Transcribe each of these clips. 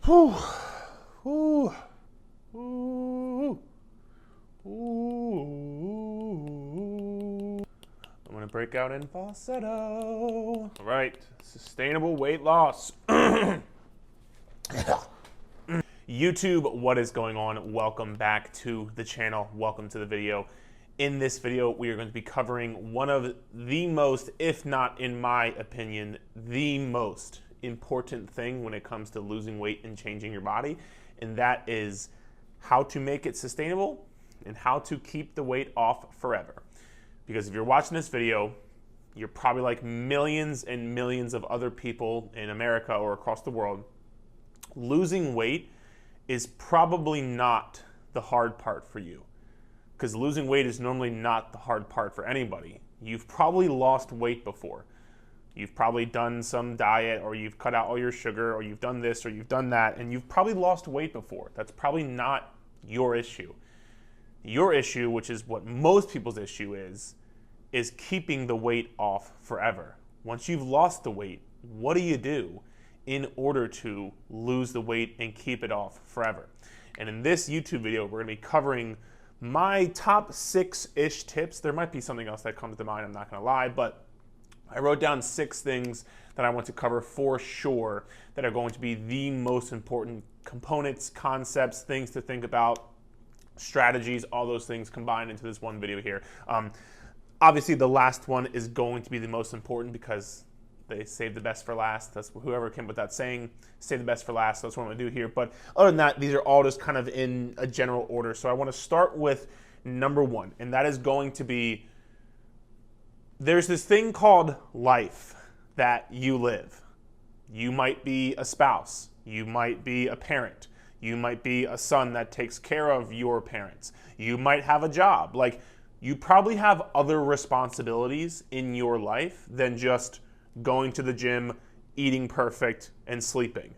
Whew. Ooh. Ooh. Ooh. I'm gonna break out in falsetto. All right, sustainable weight loss. YouTube, what is going on? Welcome back to the channel. Welcome to the video. In this video, we are going to be covering one of the most, if not in my opinion, the most important thing when it comes to losing weight and changing your body, and that is how to make it sustainable and how to keep the weight off forever. Because if you're watching this video, you're probably like millions and millions of other people in America or across the world. Losing weight is probably not the hard part for you, because losing weight is normally not the hard part for anybody. You've probably lost weight before. You've probably done some diet, or you've cut out all your sugar, or you've done this or you've done that, and you've probably lost weight before. That's probably not your issue. Your issue, which is what most people's issue is keeping the weight off forever. Once you've lost the weight, what do you do in order to lose the weight and keep it off forever? And in this YouTube video, we're gonna be covering my top 6-ish tips. There might be something else that comes to mind, I'm not gonna lie, but I wrote down 6 things that I want to cover for sure that are going to be the most important components, concepts, things to think about, strategies, all those things combined into this one video here. Obviously, the last one is going to be the most important because they save the best for last. That's whoever came up with that saying, save the best for last. That's what I'm gonna do here. But other than that, these are all just kind of in a general order. So I wanna start with number 1, and that is going to be, there's this thing called life that you live. You might be a spouse. You might be a parent. You might be a son that takes care of your parents. You might have a job. Like, you probably have other responsibilities in your life than just going to the gym, eating perfect, and sleeping.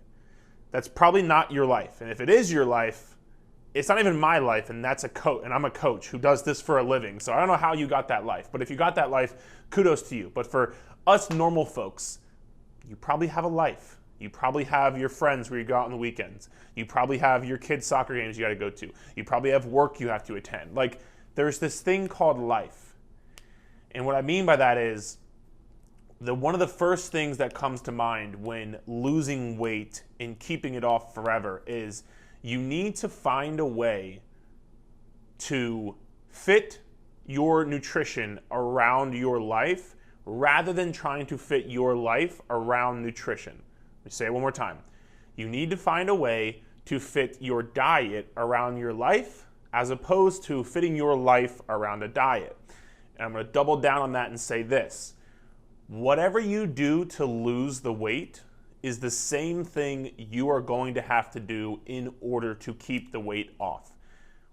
That's probably not your life. And if it is your life, it's not even my life, and that's a coach, and I'm a coach who does this for a living. So I don't know how you got that life, but if you got that life, kudos to you. But for us normal folks, you probably have a life. You probably have your friends where you go out on the weekends. You probably have your kids' soccer games you gotta go to. You probably have work you have to attend. Like, there's this thing called life. And what I mean by that is, one of the first things that comes to mind when losing weight and keeping it off forever is you need to find a way to fit your nutrition around your life rather than trying to fit your life around nutrition. Let me say it one more time. You need to find a way to fit your diet around your life as opposed to fitting your life around a diet. And I'm going to double down on that and say this. Whatever you do to lose the weight is the same thing you are going to have to do in order to keep the weight off.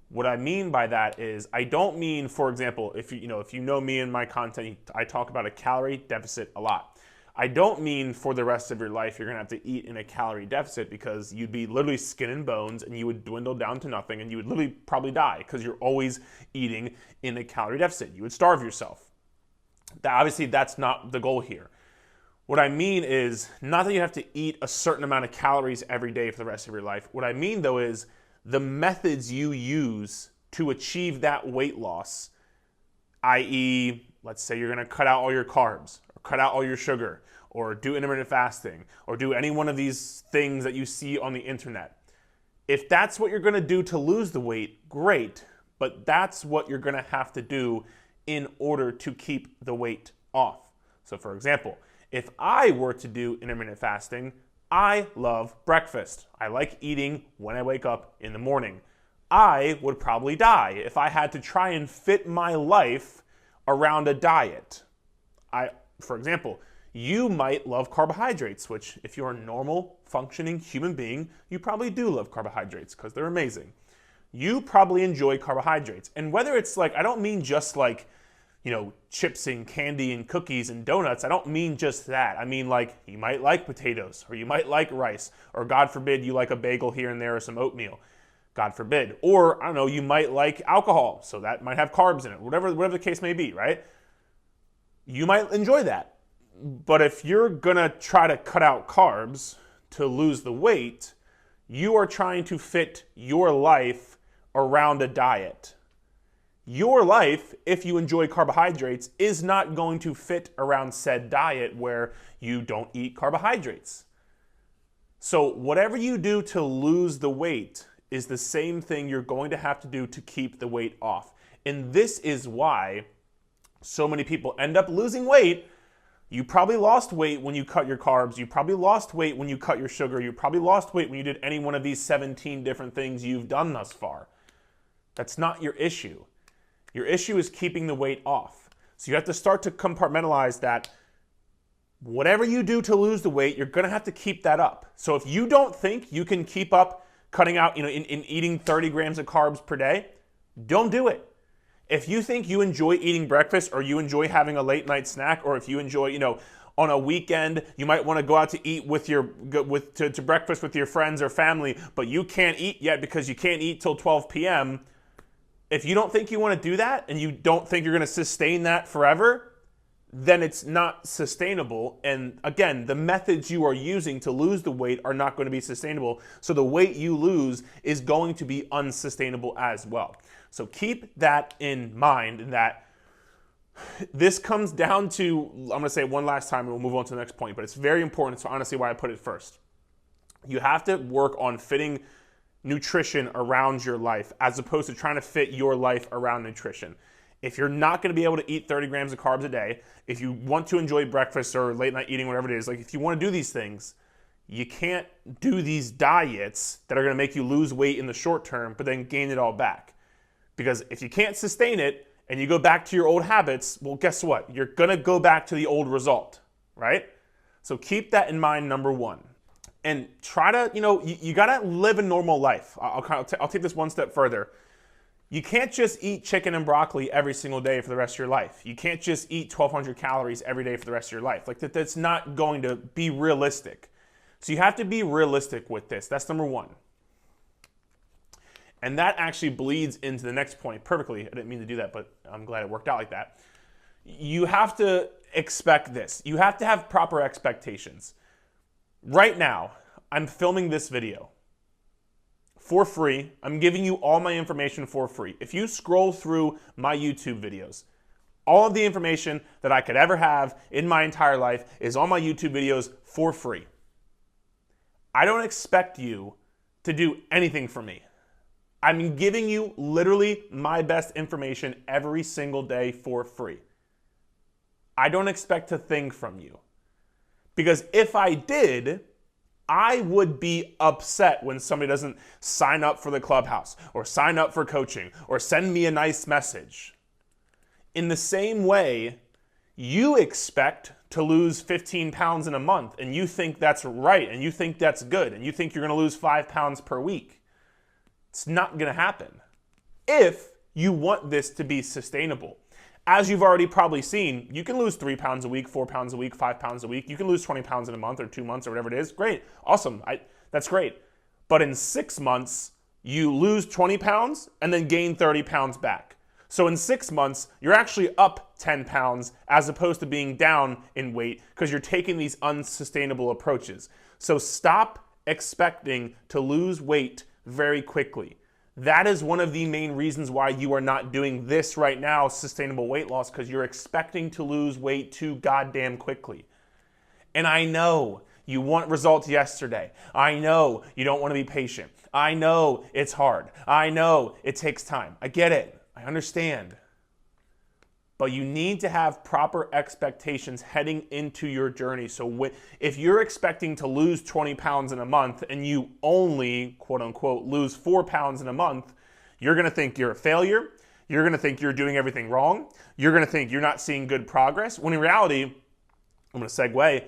What I mean by that is, I don't mean, for example, if you know me and my content, I talk about a calorie deficit a lot. I don't mean for the rest of your life you're gonna have to eat in a calorie deficit, because you'd be literally skin and bones and you would dwindle down to nothing and you would literally probably die because you're always eating in a calorie deficit. You would starve yourself. Obviously, that's not the goal here. What I mean is, not that you have to eat a certain amount of calories every day for the rest of your life. What I mean, though, is the methods you use to achieve that weight loss, i.e., let's say you're going to cut out all your carbs, or cut out all your sugar, or do intermittent fasting, or do any one of these things that you see on the internet. If that's what you're going to do to lose the weight, great, but that's what you're going to have to do in order to keep the weight off. So for example, if I were to do intermittent fasting, I love breakfast. I like eating when I wake up in the morning. I would probably die if I had to try and fit my life around a diet. For example, you might love carbohydrates, which if you're a normal functioning human being, you probably do love carbohydrates because they're amazing. You probably enjoy carbohydrates. And whether it's like, I don't mean just like, chips and candy and cookies and donuts. I don't mean just that. I mean, like, you might like potatoes, or you might like rice, or God forbid you like a bagel here and there or some oatmeal. God forbid. Or, I don't know, you might like alcohol, so that might have carbs in it, whatever the case may be, right? You might enjoy that. But if you're gonna try to cut out carbs to lose the weight, You are trying to fit your life around a diet. Your life, if you enjoy carbohydrates, is not going to fit around said diet where you don't eat carbohydrates. So whatever you do to lose the weight is the same thing you're going to have to do to keep the weight off. And this is why so many people end up losing weight. You probably lost weight when you cut your carbs. You probably lost weight when you cut your sugar. You probably lost weight when you did any one of these 17 different things you've done thus far. That's not your issue. Your issue is keeping the weight off. So you have to start to compartmentalize that whatever you do to lose the weight, you're going to have to keep that up. So if you don't think you can keep up cutting out, in eating 30 grams of carbs per day, don't do it. If you think you enjoy eating breakfast, or you enjoy having a late night snack, or if you enjoy, on a weekend, you might want to go out to eat to breakfast with your friends or family, but you can't eat yet because you can't eat till 12 p.m. If you don't think you want to do that, and you don't think you're going to sustain that forever, then it's not sustainable. And again, the methods you are using to lose the weight are not going to be sustainable. So the weight you lose is going to be unsustainable as well. So keep that in mind, that this comes down to, I'm going to say it one last time and we'll move on to the next point, but it's very important. So honestly, why I put it first. You have to work on fitting nutrition around your life as opposed to trying to fit your life around nutrition. If you're not going to be able to eat 30 grams of carbs a day, if you want to enjoy breakfast or late night eating, whatever it is, like if you want to do these things, you can't do these diets that are going to make you lose weight in the short term, but then gain it all back. Because if you can't sustain it and you go back to your old habits, well, guess what? You're going to go back to the old result, right? So keep that in mind, number one. And try to, you got to live a normal life. I'll take this one step further. You can't just eat chicken and broccoli every single day for the rest of your life. You can't just eat 1,200 calories every day for the rest of your life. Like that's not going to be realistic. So you have to be realistic with this. That's number one. And that actually bleeds into the next point perfectly. I didn't mean to do that, but I'm glad it worked out like that. You have to expect this. You have to have proper expectations. Right now, I'm filming this video for free. I'm giving you all my information for free. If you scroll through my YouTube videos, all of the information that I could ever have in my entire life is on my YouTube videos for free. I don't expect you to do anything for me. I'm giving you literally my best information every single day for free. I don't expect a thing from you. Because if I did, I would be upset when somebody doesn't sign up for the clubhouse or sign up for coaching or send me a nice message. In the same way, you expect to lose 15 pounds in a month and you think that's right and you think that's good and you think you're going to lose 5 pounds per week. It's not going to happen if you want this to be sustainable. As you've already probably seen, you can lose 3 pounds a week, 4 pounds a week, 5 pounds a week. You can lose 20 pounds in a month or 2 months or whatever it is. Great. Awesome. That's great. But in 6 months, you lose 20 pounds and then gain 30 pounds back. So in 6 months, you're actually up 10 pounds as opposed to being down in weight because you're taking these unsustainable approaches. So stop expecting to lose weight very quickly. That is one of the main reasons why you are not doing this right now, sustainable weight loss, because you're expecting to lose weight too goddamn quickly. And I know you want results yesterday. I know you don't want to be patient. I know it's hard. I know it takes time. I get it. I understand. But you need to have proper expectations heading into your journey. So if you're expecting to lose 20 pounds in a month and you only, quote unquote, lose 4 pounds in a month, you're going to think you're a failure. You're going to think you're doing everything wrong. You're going to think you're not seeing good progress. When in reality, I'm going to segue,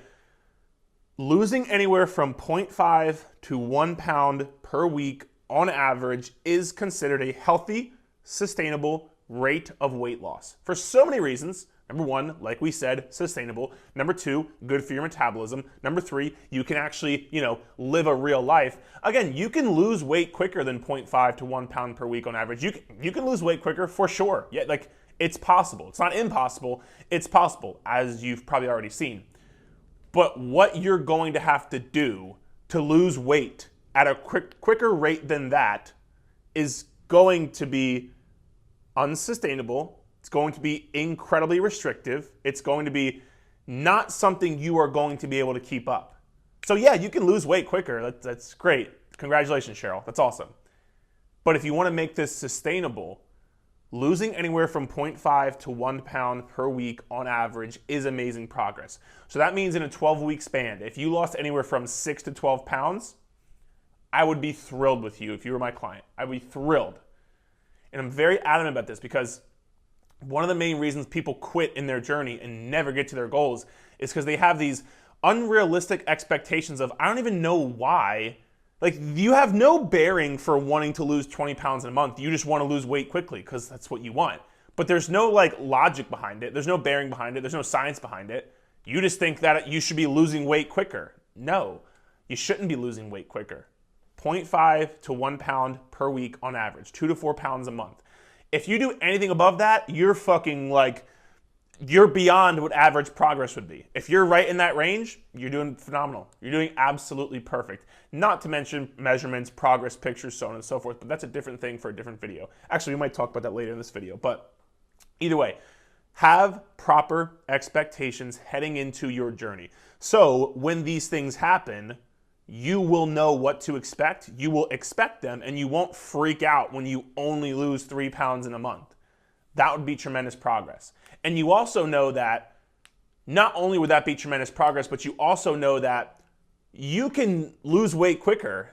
losing anywhere from 0.5 to 1 pound per week on average is considered a healthy, sustainable rate of weight loss for so many reasons. Number one, like we said, sustainable. Number two, good for your metabolism. Number three, you can actually, live a real life. Again, you can lose weight quicker than 0.5 to 1 pound per week on average. You can lose weight quicker for sure. Yeah, like it's possible. It's not impossible. It's possible, as you've probably already seen. But what you're going to have to do to lose weight at a quicker rate than that is going to be unsustainable. It's going to be incredibly restrictive. It's going to be not something you are going to be able to keep up. So yeah, you can lose weight quicker. That's great. Congratulations, Cheryl. That's awesome. But if you want to make this sustainable, losing anywhere from 0.5 to 1 pound per week on average is amazing progress. So that means in a 12-week span, if you lost anywhere from 6 to 12 pounds, I would be thrilled with you if you were my client. I would be thrilled. And I'm very adamant about this because one of the main reasons people quit in their journey and never get to their goals is because they have these unrealistic expectations of, I don't even know why. Like, you have no bearing for wanting to lose 20 pounds in a month. You just want to lose weight quickly because that's what you want. But there's no like logic behind it. There's no bearing behind it. There's no science behind it. You just think that you should be losing weight quicker. No, you shouldn't be losing weight quicker. 0.5 to 1 pound per week on average, 2 to 4 pounds a month. If you do anything above that, you're fucking like, you're beyond what average progress would be. If you're right in that range, you're doing phenomenal. You're doing absolutely perfect. Not to mention measurements, progress pictures, so on and so forth, but that's a different thing for a different video. Actually, we might talk about that later in this video, but either way, have proper expectations heading into your journey. So when these things happen, you will know what to expect, you will expect them, and you won't freak out when you only lose 3 pounds in a month. That would be tremendous progress. And you also know that not only would that be tremendous progress, but you also know that you can lose weight quicker,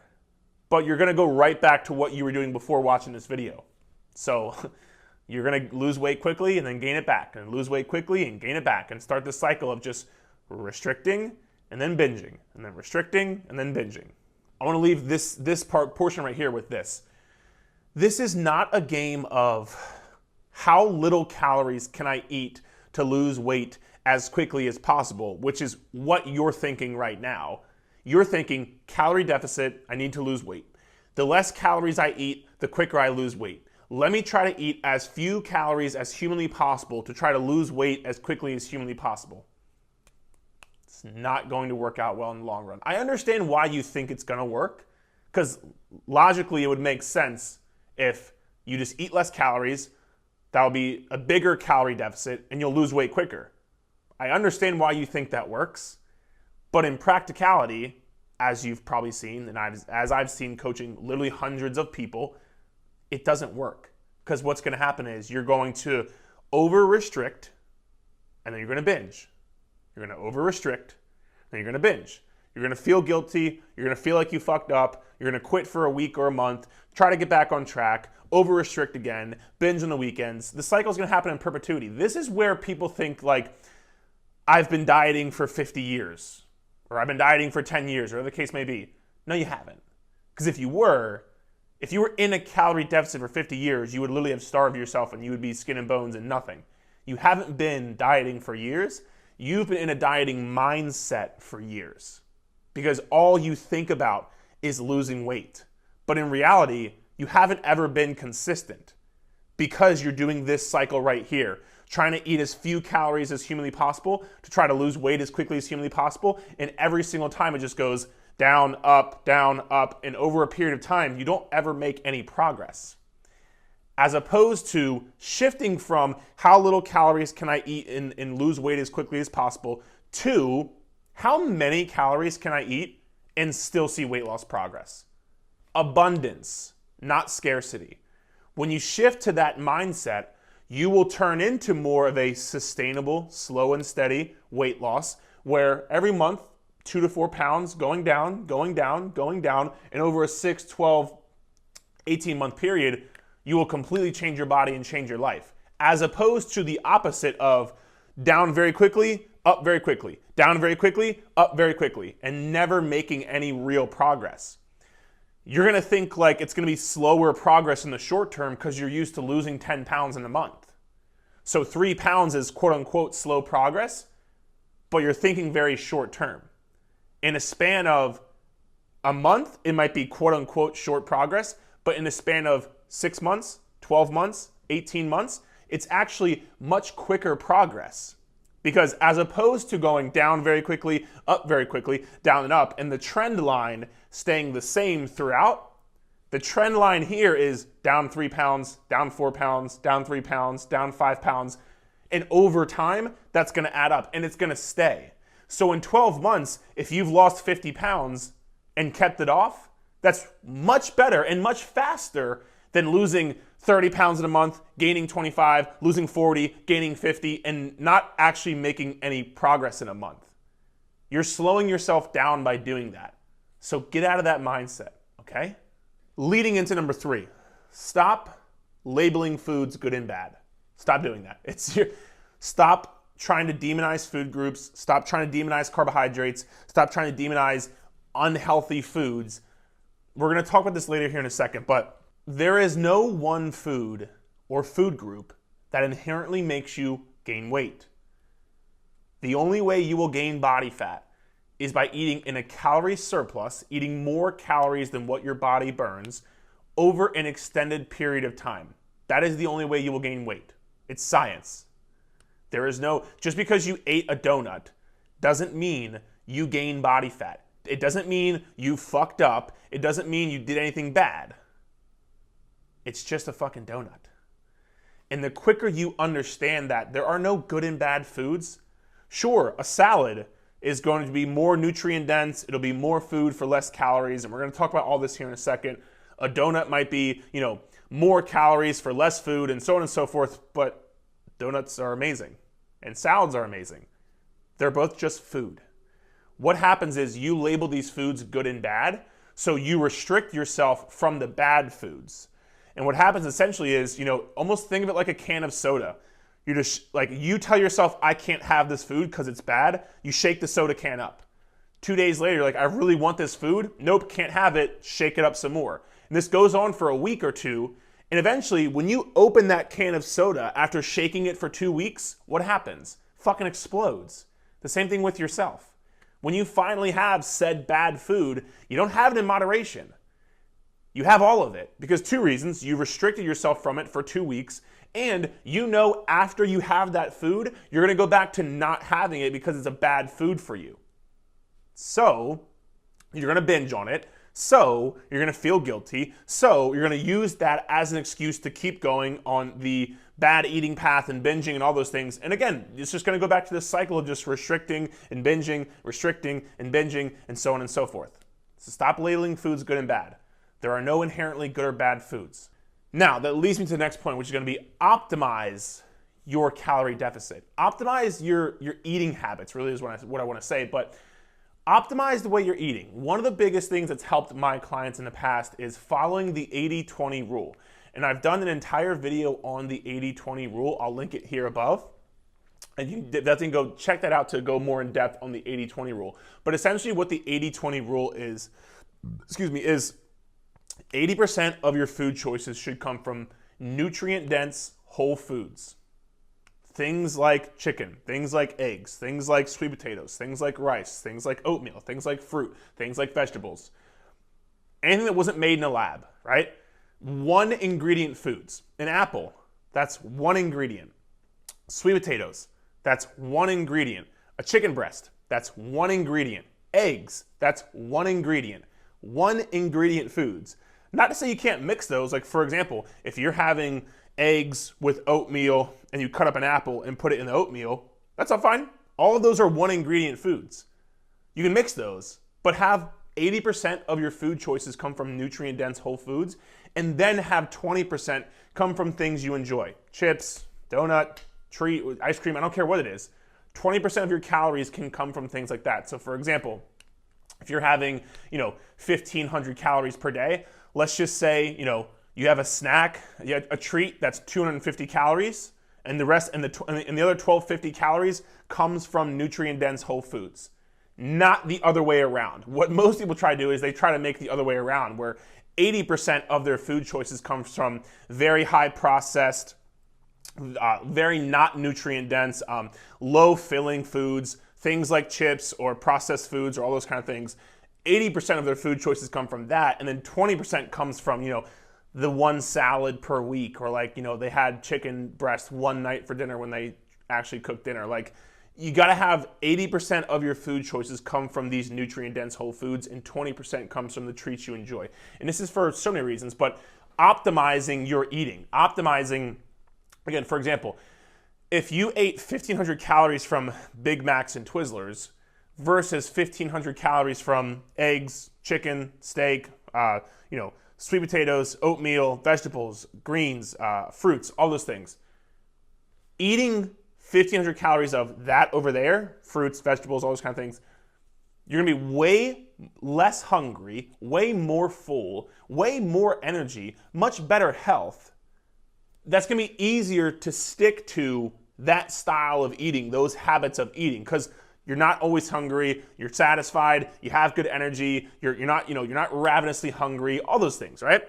but you're gonna go right back to what you were doing before watching this video. So you're gonna lose weight quickly and then gain it back, and lose weight quickly and gain it back, and start this cycle of just restricting and then binging, and then restricting and then binging. I wanna leave this portion right here with this. This is not a game of how little calories can I eat to lose weight as quickly as possible, which is what you're thinking right now. You're thinking calorie deficit, I need to lose weight. The less calories I eat, the quicker I lose weight. Let me try to eat as few calories as humanly possible to try to lose weight as quickly as humanly possible. It's not going to work out well in the long run. I understand why you think it's gonna work, because logically it would make sense if you just eat less calories, that'll be a bigger calorie deficit, and you'll lose weight quicker. I understand why you think that works, but in practicality, as you've probably seen, and as I've seen coaching literally hundreds of people, it doesn't work. Because what's gonna happen is you're going to over-restrict, and then you're gonna binge. You're gonna over-restrict, then you're gonna binge. You're gonna feel guilty, you're gonna feel like you fucked up, you're gonna quit for a week or a month, try to get back on track, over-restrict again, binge on the weekends. The cycle is gonna happen in perpetuity. This is where people think like, I've been dieting for 50 years, or I've been dieting for 10 years, or whatever the case may be. No, you haven't. Because if you were in a calorie deficit for 50 years, you would literally have starved yourself and you would be skin and bones and nothing. You haven't been dieting for years. You've been in a dieting mindset for years. Because all you think about is losing weight. But in reality, you haven't ever been consistent because you're doing this cycle right here, trying to eat as few calories as humanly possible to try to lose weight as quickly as humanly possible. And every single time it just goes down, up, and over a period of time, you don't ever make any progress. As opposed to shifting from how little calories can I eat and lose weight as quickly as possible to how many calories can I eat and still see weight loss progress. Abundance, not scarcity. When you shift to that mindset, you will turn into more of a sustainable, slow and steady weight loss where every month, 2 to 4 pounds going down, and over a 6, 12, 18-month period, you will completely change your body and change your life. As opposed to the opposite of down very quickly, up very quickly, down very quickly, up very quickly, and never making any real progress. You're gonna think like it's gonna be slower progress in the short term because you're used to losing 10 pounds in a month. So 3 pounds is quote unquote slow progress, but you're thinking very short term. In a span of a month, it might be quote unquote short progress, but in a span of 6 months, 12 months, 18 months, it's actually much quicker progress Because as opposed to going down very quickly, up very quickly, down and up, and the trend line staying the same throughout, the trend line here is down 3 pounds, down 4 pounds, down 3 pounds, down 5 pounds. And over time, that's gonna add up and it's gonna stay. So in 12 months, if you've lost 50 pounds and kept it off, that's much better and much faster than losing 30 pounds in a month, gaining 25, losing 40, gaining 50, and not actually making any progress in a month. You're slowing yourself down by doing that. So get out of that mindset, okay? Leading into number 3, stop labeling foods good and bad. Stop doing that. Stop trying to demonize food groups. Stop trying to demonize carbohydrates. Stop trying to demonize unhealthy foods. We're going to talk about this later here in a second, but there is no one food or food group that inherently makes you gain weight. The only way you will gain body fat is by eating in a calorie surplus, eating more calories than what your body burns over an extended period of time. That is the only way you will gain weight. It's science. There is no, just because you ate a donut doesn't mean you gain body fat. It doesn't mean you fucked up. It doesn't mean you did anything bad. It's just a fucking donut. And the quicker you understand that there are no good and bad foods, sure, a salad is going to be more nutrient dense. It'll be more food for less calories. And we're going to talk about all this here in a second. A donut might be, more calories for less food and so on and so forth. But donuts are amazing and salads are amazing. They're both just food. What happens is you label these foods good and bad, so you restrict yourself from the bad foods. And what happens essentially is, almost think of it like a can of soda. You just, you tell yourself, I can't have this food because it's bad. You shake the soda can up. 2 days later, you're like, I really want this food. Nope, can't have it. Shake it up some more. And this goes on for a week or two. And eventually, when you open that can of soda after shaking it for 2 weeks, what happens? Fucking explodes. The same thing with yourself. When you finally have said bad food, you don't have it in moderation. You have all of it because 2 reasons. You restricted yourself from it for 2 weeks, and after you have that food, you're going to go back to not having it because it's a bad food for you. So you're going to binge on it. So you're going to feel guilty. So you're going to use that as an excuse to keep going on the bad eating path and binging and all those things. And again, it's just going to go back to this cycle of just restricting and binging, and so on and so forth. So stop labeling foods good and bad. There are no inherently good or bad foods. Now, that leads me to the next point, which is going to be optimize your calorie deficit. Optimize your eating habits, really is what I want to say, but optimize the way you're eating. One of the biggest things that's helped my clients in the past is following the 80-20 rule. And I've done an entire video on the 80-20 rule. I'll link it here above. And you definitely go check that out to go more in depth on the 80-20 rule. But essentially what the 80-20 rule is 80% of your food choices should come from nutrient-dense whole foods. Things like chicken, things like eggs, things like sweet potatoes, things like rice, things like oatmeal, things like fruit, things like vegetables. Anything that wasn't made in a lab, right? 1 ingredient foods. An apple, that's 1 ingredient. Sweet potatoes, that's 1 ingredient. A chicken breast, that's 1 ingredient. Eggs, that's 1 ingredient. 1 ingredient foods. Not to say you can't mix those. Like, for example, if you're having eggs with oatmeal and you cut up an apple and put it in the oatmeal, that's all fine. All of those are 1 ingredient foods. You can mix those, but have 80% of your food choices come from nutrient dense whole foods, and then have 20% come from things you enjoy. Chips, donut, treat, ice cream, I don't care what it is. 20% of your calories can come from things like that. So for example, if you're having, 1,500 calories per day, let's just say, you have a snack, a treat that's 250 calories, and the rest, and the other 1,250 calories comes from nutrient-dense whole foods. Not the other way around. What most people try to do is they try to make the other way around, where 80% of their food choices come from very high processed, very not nutrient-dense, low-filling foods, things like chips or processed foods or all those kind of things. 80% of their food choices come from that, and then 20% comes from, the 1 salad per week, or they had chicken breast one night for dinner when they actually cooked dinner. You got to have 80% of your food choices come from these nutrient-dense whole foods, and 20% comes from the treats you enjoy. And this is for so many reasons, but optimizing your eating. Optimizing, again, for example, if you ate 1,500 calories from Big Macs and Twizzlers versus 1,500 calories from eggs, chicken, steak, sweet potatoes, oatmeal, vegetables, greens, fruits, all those things. Eating 1,500 calories of that over there, fruits, vegetables, all those kind of things, you're gonna be way less hungry, way more full, way more energy, much better health. That's gonna be easier to stick to that style of eating, those habits of eating, because you're not always hungry, you're satisfied, you have good energy, you're not ravenously hungry, all those things, right?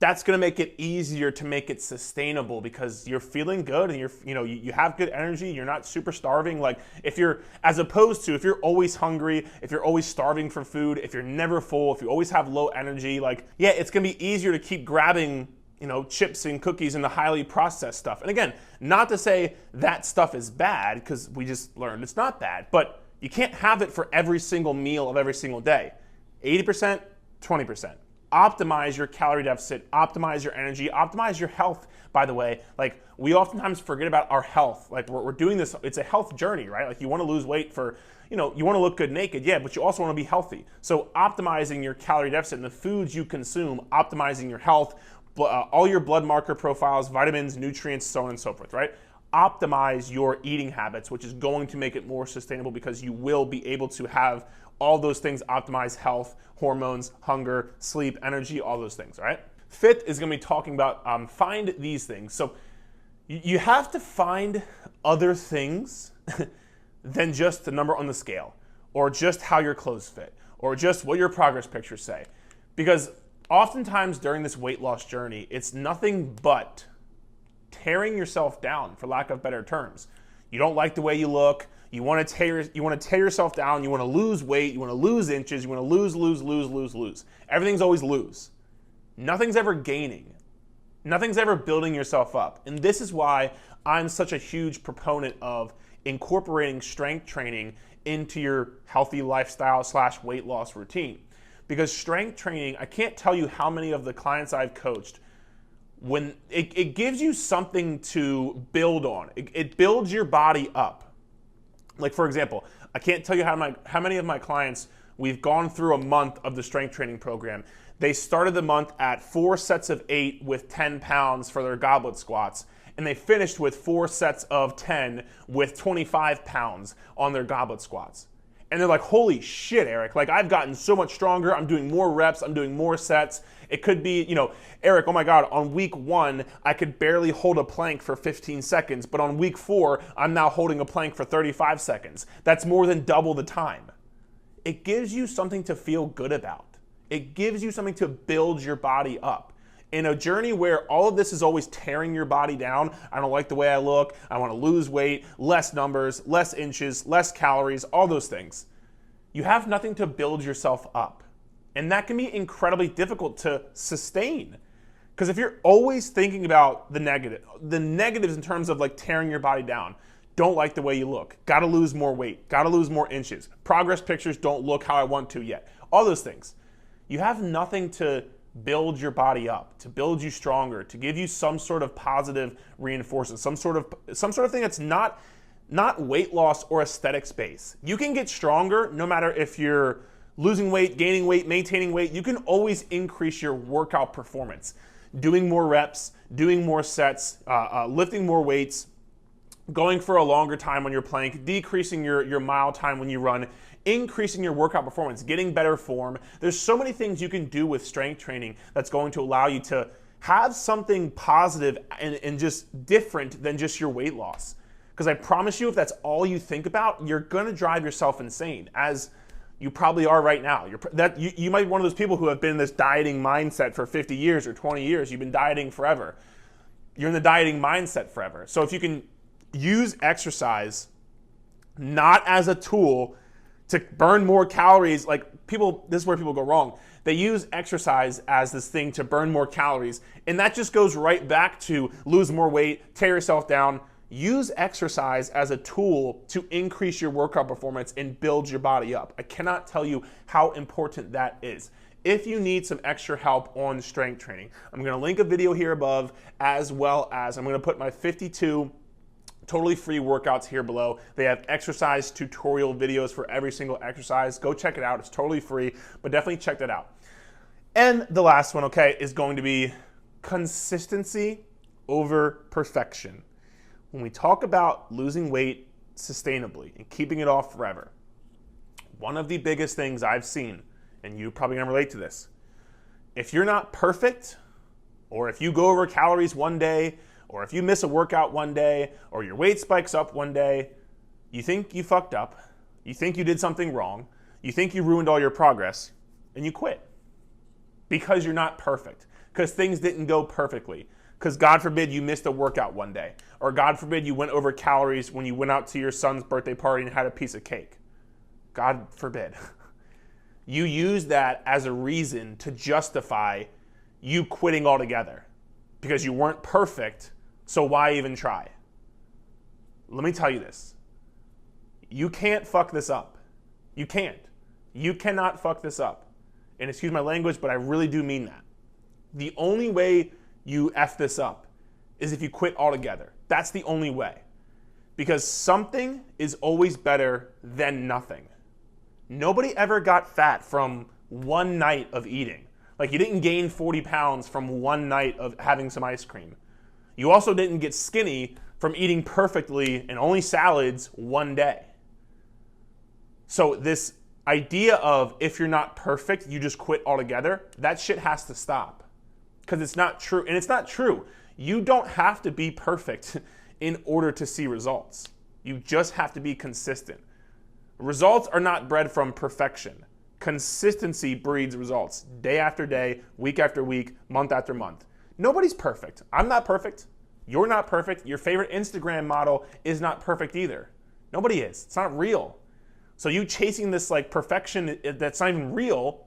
That's gonna make it easier to make it sustainable because you're feeling good and you have good energy, you're not super starving. Like if you're always hungry, if you're always starving for food, if you're never full, if you always have low energy, like yeah, it's gonna be easier to keep grabbing chips and cookies and the highly processed stuff. And again, not to say that stuff is bad, because we just learned it's not bad, but you can't have it for every single meal of every single day. 80%, 20%. Optimize your calorie deficit, optimize your energy, optimize your health, by the way. Like we oftentimes forget about our health. Like we're doing this, it's a health journey, right? Like you want to lose weight for, you want to look good naked, yeah, but you also want to be healthy. So optimizing your calorie deficit and the foods you consume, optimizing your health, all your blood marker profiles, vitamins, nutrients, so on and so forth, right? Optimize your eating habits, which is going to make it more sustainable because you will be able to have all those things optimize: health, hormones, hunger, sleep, energy, all those things, right? Fifth is gonna be talking about find these things. So you have to find other things than just the number on the scale, or just how your clothes fit, or just what your progress pictures say. Because oftentimes during this weight loss journey, it's nothing but tearing yourself down, for lack of better terms. You don't like the way you look. You want to tear yourself down. You want to lose weight. You want to lose inches. You want to lose. Everything's always lose. Nothing's ever gaining. Nothing's ever building yourself up. And this is why I'm such a huge proponent of incorporating strength training into your healthy lifestyle / weight loss routine. Because strength training, I can't tell you how many of the clients I've coached, when it gives you something to build on. It builds your body up. Like for example, I can't tell you how many of my clients, we've gone through a month of the strength training program. They started the month at 4 sets of 8 with 10 pounds for their goblet squats, and they finished with 4 sets of 10 with 25 pounds on their goblet squats. And they're like, holy shit, Eric, like I've gotten so much stronger. I'm doing more reps. I'm doing more sets. It could be, Eric, oh my God, on week 1, I could barely hold a plank for 15 seconds, but on week 4, I'm now holding a plank for 35 seconds. That's more than double the time. It gives you something to feel good about. It gives you something to build your body up. In a journey where all of this is always tearing your body down, I don't like the way I look, I want to lose weight, less numbers, less inches, less calories, all those things. You have nothing to build yourself up. And that can be incredibly difficult to sustain. Because if you're always thinking about the negatives in terms of like tearing your body down, don't like the way you look, gotta lose more weight, gotta lose more inches, progress pictures don't look how I want to yet, all those things. You have nothing to build your body up, to build you stronger, to give you some sort of positive reinforcement, some sort of thing that's not weight loss or aesthetics based. You can get stronger no matter if you're losing weight, gaining weight, maintaining weight. You can always increase your workout performance, doing more reps, doing more sets, lifting more weights, going for a longer time on your plank, decreasing your mile time when you run, increasing your workout performance, getting better form. There's so many things you can do with strength training that's going to allow you to have something positive and just different than just your weight loss. Because I promise you, if that's all you think about, you're gonna drive yourself insane, as you probably are right now. You might be one of those people who have been in this dieting mindset for 50 years or 20 years. You've been dieting forever. You're in the dieting mindset forever. So if you can use exercise not as a tool to burn more calories, this is where people go wrong. They use exercise as this thing to burn more calories, and that just goes right back to lose more weight, tear yourself down. use exercise as a tool to increase your workout performance and build your body up. I cannot tell you how important that is. If you need some extra help on strength training, I'm gonna link a video here above, as well as I'm gonna put my 52 totally free workouts here below. They have exercise tutorial videos for every single exercise. Go check it out, it's totally free, but definitely check that out. And the last one, okay, is going to be consistency over perfection. When we talk about losing weight sustainably and keeping it off forever, one of the biggest things I've seen, and you're probably gonna relate to this, if you're not perfect, or if you go over calories one day, or if you miss a workout one day, or your weight spikes up one day, you think you fucked up, you think you did something wrong, you think you ruined all your progress, and you quit. Because you're not perfect, because things didn't go perfectly. Because God forbid you missed a workout one day, or God forbid you went over calories when you went out to your son's birthday party and had a piece of cake. God forbid. You use that as a reason to justify you quitting altogether because you weren't perfect, so why even try? Let me tell you this. You can't fuck this up. You can't. You cannot fuck this up. And excuse my language, but I really do mean that. The only way you F this up is if you quit altogether. That's the only way. Because something is always better than nothing. Nobody ever got fat from one night of eating. Like, you didn't gain 40 pounds from one night of having some ice cream. You also didn't get skinny from eating perfectly and only salads one day. So this idea of if you're not perfect, you just quit altogether, that shit has to stop. Because it's not true. And it's not true. You don't have to be perfect in order to see results. You just have to be consistent. Results are not bred from perfection. Consistency breeds results day after day, week after week, month after month. Nobody's perfect. I'm not perfect. You're not perfect. Your favorite Instagram model is not perfect either. Nobody is. It's not real. So you chasing this like perfection that's not even real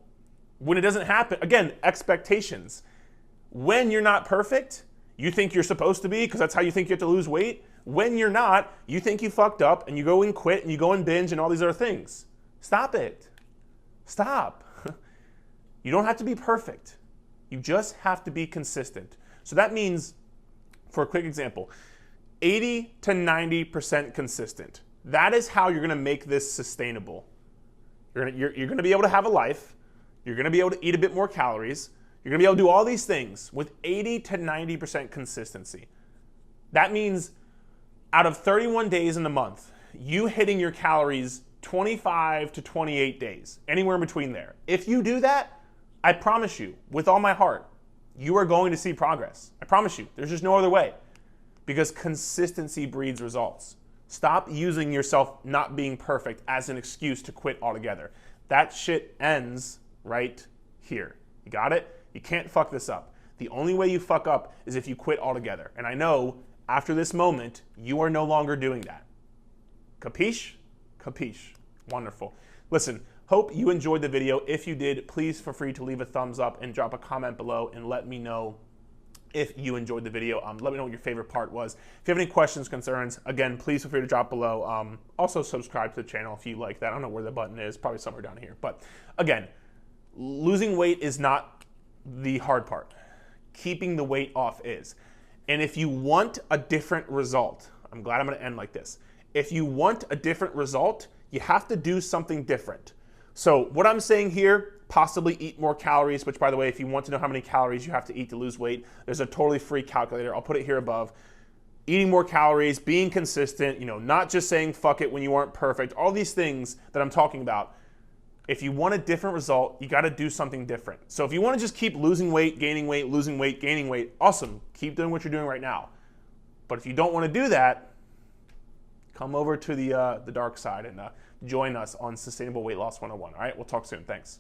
when it doesn't happen. Again, expectations. When you're not perfect, you think you're supposed to be because that's how you think you have to lose weight. When you're not, you think you fucked up and you go and quit and you go and binge and all these other things. Stop it. Stop. You don't have to be perfect. You just have to be consistent. So that means, for a quick example, 80 to 90% consistent. That is how you're gonna make this sustainable. You're gonna be able to have a life. You're gonna be able to eat a bit more calories. You're gonna be able to do all these things with 80 to 90% consistency. That means out of 31 days in the month, you hitting your calories 25 to 28 days, anywhere in between there. If you do that, I promise you, with all my heart, you are going to see progress. I promise you. There's just no other way. Because consistency breeds results. Stop using yourself not being perfect as an excuse to quit altogether. That shit ends right here. You got it? You can't fuck this up. The only way you fuck up is if you quit altogether. And I know after this moment, you are no longer doing that. Capiche? Capiche. Wonderful. Listen, hope you enjoyed the video. If you did, please feel free to leave a thumbs up and drop a comment below and let me know if you enjoyed the video. Let me know what your favorite part was. If you have any questions, concerns, again, please feel free to drop below. Also subscribe to the channel if you like that. I don't know where the button is, probably somewhere down here. But again, losing weight is not the hard part. Keeping the weight off is. And if you want a different result, I'm glad I'm gonna end like this. If you want a different result, you have to do something different. So what I'm saying here, possibly eat more calories, which by the way, if you want to know how many calories you have to eat to lose weight, there's a totally free calculator. I'll put it here above. Eating more calories, being consistent, not just saying fuck it when you aren't perfect, all these things that I'm talking about. If you want a different result, you gotta do something different. So if you wanna just keep losing weight, gaining weight, losing weight, gaining weight, awesome. Keep doing what you're doing right now. But if you don't wanna do that, come over to the dark side and join us on Sustainable Weight Loss 101. All right, we'll talk soon. Thanks.